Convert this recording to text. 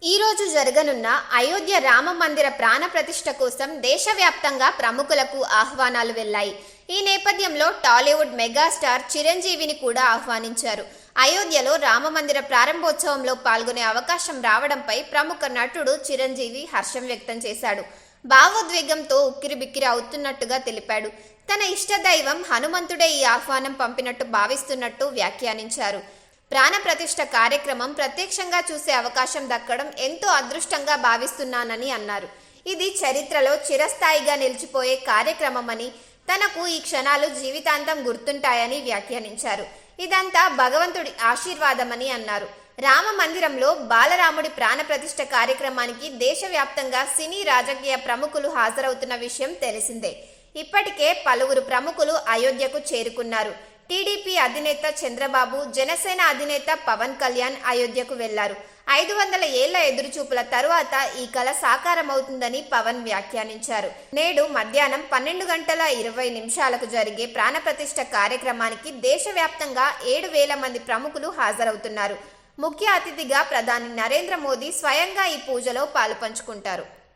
ఈ రోజు జరగనున్న అయోధ్య రామ మందిర ప్రాణ ప్రతిష్ఠ కోసం దేశవ్యాప్తంగా ప్రముఖులకు ఆహ్వానాలు వెళ్లాయి. ఈ నేపథ్యంలో టాలీవుడ్ మెగాస్టార్ చిరంజీవిని కూడా ఆహ్వానించారు. అయోధ్యలో రామ మందిర ప్రారంభోత్సవంలో పాల్గొనే అవకాశం రావడంపై ప్రముఖ నటుడు చిరంజీవి హర్షం వ్యక్తం చేశాడు. భావోద్వేగంతో ఉక్కిరిబిక్కిరి అవుతున్నట్టుగా తెలిపాడు. తన ఇష్టదైవం హనుమంతుడే ఈ ఆహ్వానం పంపినట్టు భావిస్తున్నట్టు వ్యాఖ్యానించారు. ప్రాణ ప్రతిష్ఠ కార్యక్రమం ప్రత్యక్షంగా చూసే అవకాశం దక్కడం ఎంతో అదృష్టంగా భావిస్తున్నానని అన్నారు. ఇది చరిత్రలో చిరస్థాయిగా నిలిచిపోయే కార్యక్రమమని, తనకు ఈ క్షణాలు జీవితాంతం గుర్తుంటాయని వ్యాఖ్యానించారు. ఇదంతా భగవంతుడి ఆశీర్వాదమని అన్నారు. రామ మందిరంలో బాలరాముడి ప్రాణ ప్రతిష్ఠ కార్యక్రమానికి దేశవ్యాప్తంగా సినీ రాజకీయ ప్రముఖులు హాజరవుతున్న విషయం తెలిసిందే. ఇప్పటికే పలువురు ప్రముఖులు అయోధ్యకు చేరుకున్నారు. టీడీపీ అధినేత చంద్రబాబు, జనసేన అధినేత పవన్ కళ్యాణ్ అయోధ్యకు వెళ్లారు. 500 ఏళ్ల ఎదురుచూపుల తరువాత ఈ కల సాకారమవుతుందని పవన్ వ్యాఖ్యానించారు. నేడు మధ్యాహ్నం 12:20 జరిగే ప్రాణప్రతిష్ఠ కార్యక్రమానికి దేశవ్యాప్తంగా 7,000 మంది ప్రముఖులు హాజరవుతున్నారు. ముఖ్య అతిథిగా ప్రధాని నరేంద్ర మోదీ స్వయంగా ఈ పూజలో పాలుపంచుకుంటారు.